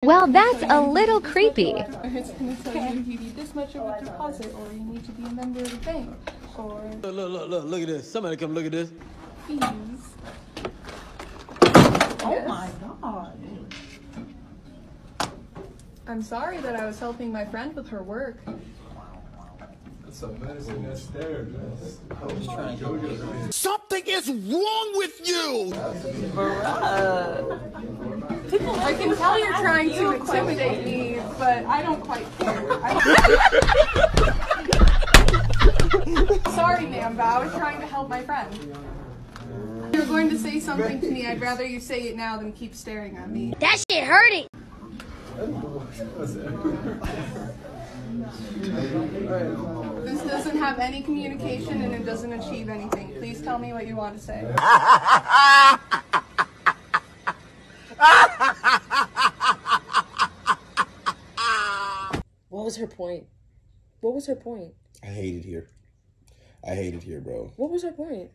Well, that's a little creepy. It's going to tell you you need this much of a deposit, or you need to be a member of the bank, or... Look at this. Somebody come look at this. Fees. Oh my God. I'm sorry that I was helping my friend with her work. That's a medicine that's there, man. Something is wrong with you! I can tell you're trying to intimidate me, but I don't quite care. Sorry, ma'am, but I was trying to help my friend. If you're going to say something to me, I'd rather you say it now than keep staring at me. That shit hurting. This doesn't have any communication and it doesn't achieve anything. Please tell me what you want to say. What was her point? What was her point? I hate it here. I hate it here, bro. What was her point?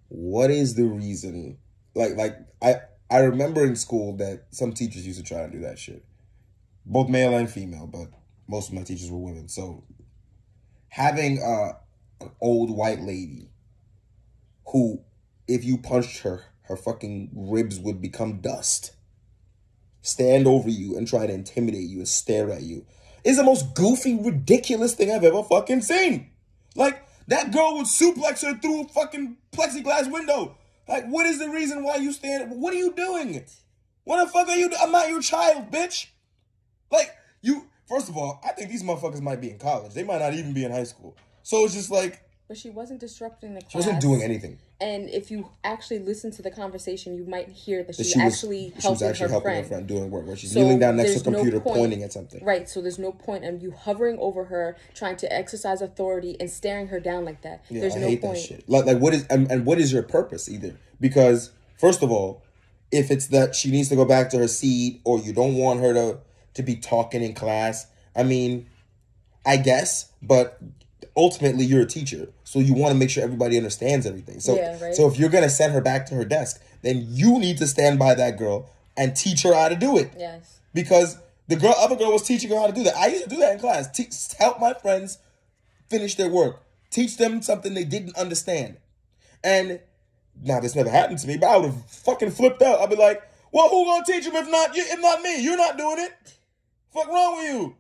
What is the reason? I remember in school that some teachers used to try to do that shit. Both male and female, but most of my teachers were women. So having an old white lady who, if you punched her, her fucking ribs would become dust, stand over you and try to intimidate you and stare at you, is the most goofy, ridiculous thing I've ever fucking seen. Like, that girl would suplex her through a fucking plexiglass window. Like, what is the reason why you stand? What are you doing? What the fuck are you doing? I'm not your child, bitch. Like, first of all, I think these motherfuckers might be in college. They might not even be in high school. So it's just like... But she wasn't disrupting the class. She wasn't doing anything. And if you actually listen to the conversation, you might hear that she was actually helping her friend doing work, where she's kneeling down next to a computer pointing at something. Right, so there's no point in you hovering over her, trying to exercise authority and staring her down like that. Yeah, there's I no hate point. that shit. Like what is and what is your purpose either? Because first of all, if it's that she needs to go back to her seat or you don't want her to be talking in class, I mean, I guess, but ultimately you're a teacher, so you want to make sure everybody understands everything. So, yeah, right? So if you're gonna send her back to her desk, then you need to stand by that girl and teach her how to do it. Yes. Because the other girl was teaching her how to do that. I used to do that in class. Help my friends finish their work. Teach them something they didn't understand. And now this never happened to me, but I would have fucking flipped out. I'd be like, well, who gonna teach them if not me? You're not doing it. Fuck wrong with you?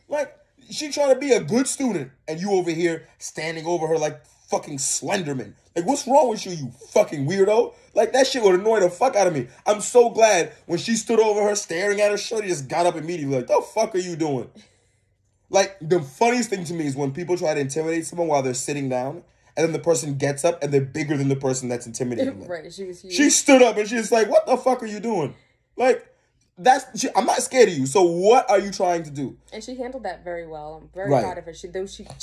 Like, she trying to be a good student, and you over here standing over her like fucking Slenderman. Like, what's wrong with you, you fucking weirdo? Like, that shit would annoy the fuck out of me. I'm so glad when she stood over her staring at her, Shorty just got up immediately like, the fuck are you doing? Like, the funniest thing to me is when people try to intimidate someone while they're sitting down, and then the person gets up, and they're bigger than the person that's intimidating them. Right, she was huge. She stood up, and she's like, what the fuck are you doing? Like, I'm not scared of you. So what are you trying to do? And she handled that very well. I'm very proud of her. She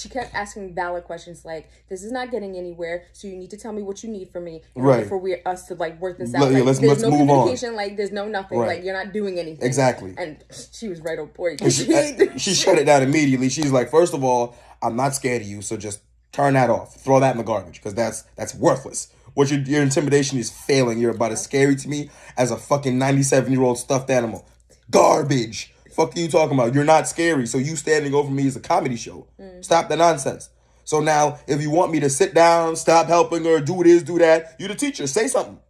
kept asking valid questions like, "This is not getting anywhere. So you need to tell me what you need from me in order for us to like work this out." Like, let's there's no move communication. On. Like there's no nothing. Right. Like you're not doing anything. Exactly. And she was right on point. She shut it down immediately. She's like, first of all, I'm not scared of you. So just turn that off. Throw that in the garbage because that's worthless. What your intimidation is failing. You're about as scary to me as a fucking 97-year-old stuffed animal. Garbage. Fuck are you talking about? You're not scary. So you standing over me is a comedy show. Stop the nonsense. So now, if you want me to sit down, stop helping her, do this, do that, you're the teacher. Say something.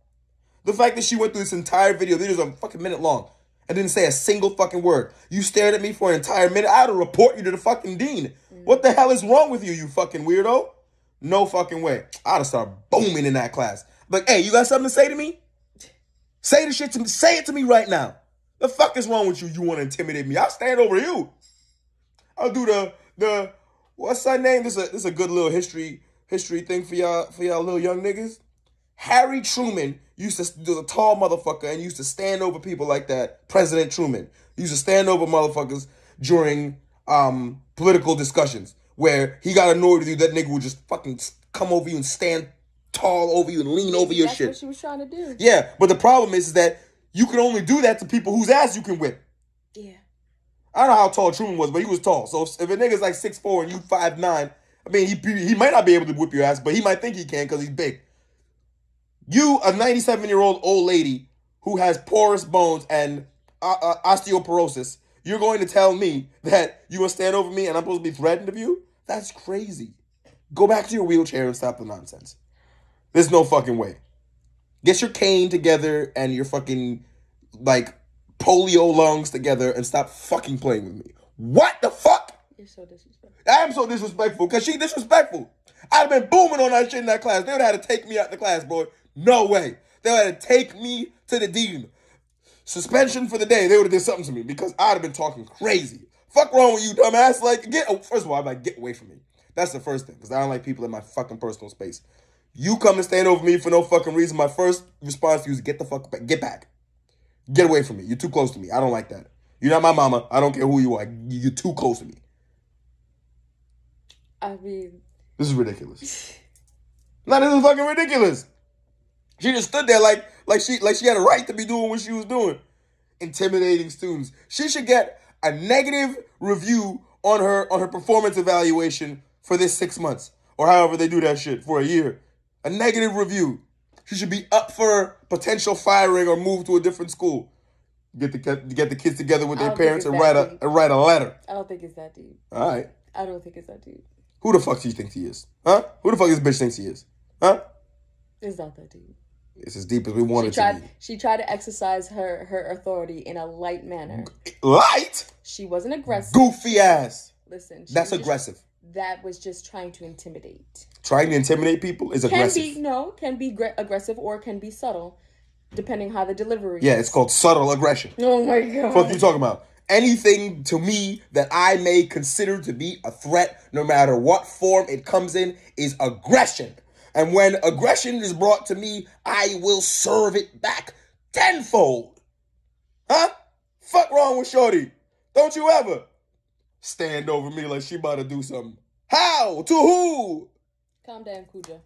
The fact that she went through this entire video, it was a fucking minute long, and didn't say a single fucking word. You stared at me for an entire minute. I ought to report you to the fucking dean. What the hell is wrong with you, you fucking weirdo? No fucking way. I ought to start booming in that class. Like, hey, you got something to say to me? Say the shit to me. Say it to me right now. The fuck is wrong with you? You want to intimidate me? I'll stand over you. I'll do the what's that name? This is a good little history thing for y'all little young niggas. Harry Truman used to do a tall motherfucker and used to stand over people like that. President Truman used to stand over motherfuckers during political discussions where he got annoyed with you. That nigga would just fucking come over you and stand tall over you and lean over your shit. That's what she was trying to do. Yeah, but the problem is that you can only do that to people whose ass you can whip. Yeah. I don't know how tall Truman was, but he was tall. So if a nigga's like 6'4" and you 5'9", I mean, he might not be able to whip your ass, but he might think he can because he's big. You, a 97-year-old old lady who has porous bones and osteoporosis, you're going to tell me that you will stand over me and I'm supposed to be threatened of you? That's crazy. Go back to your wheelchair and stop the nonsense. There's no fucking way. Get your cane together and your fucking, like, polio lungs together and stop fucking playing with me. What the fuck? You're so disrespectful. I am so disrespectful because she disrespectful. I'd have been booming on that shit in that class. They would have had to take me out the class, bro. No way. They would have had to take me to the dean. Suspension for the day. They would have did something to me because I'd have been talking crazy. Fuck wrong with you, dumbass? Like, first of all, I'm like, get away from me. That's the first thing because I don't like people in my fucking personal space. You come and stand over me for no fucking reason. My first response to you is get the fuck back. Get back. Get away from me. You're too close to me. I don't like that. You're not my mama. I don't care who you are. You're too close to me. I mean, this is ridiculous. No, this is fucking ridiculous. She just stood there like she had a right to be doing what she was doing. Intimidating students. She should get a negative review on her performance evaluation for this 6 months. Or however they do that shit for a year. A negative review. She should be up for potential firing or move to a different school. Get the kids together with their parents and write a letter. I don't think it's that deep. All right. I don't think it's that deep. Who the fuck do you think he is? Huh? Who the fuck this bitch thinks he is? Huh? It's not that deep. It's as deep as we want it to be. She tried to exercise her authority in a light manner. Light? She wasn't aggressive. Goofy ass. Listen. That's aggressive. That was just trying to intimidate. Trying to intimidate people is aggressive. Can be aggressive or can be subtle, depending how the delivery is. It's called subtle aggression. Oh my God. What are you talking about? Anything to me that I may consider to be a threat, no matter what form it comes in, is aggression. And when aggression is brought to me, I will serve it back tenfold. Huh? Fuck wrong with Shorty? Don't you ever stand over me like she about to do something. How? To who? Calm down, Cujo.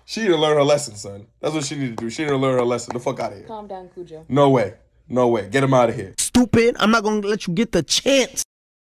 She need to learn her lesson, son. That's what she need to do. She need to learn her lesson. The fuck out of here. Calm down, Cujo. No way. No way. Get him out of here. Stupid. I'm not going to let you get the chance.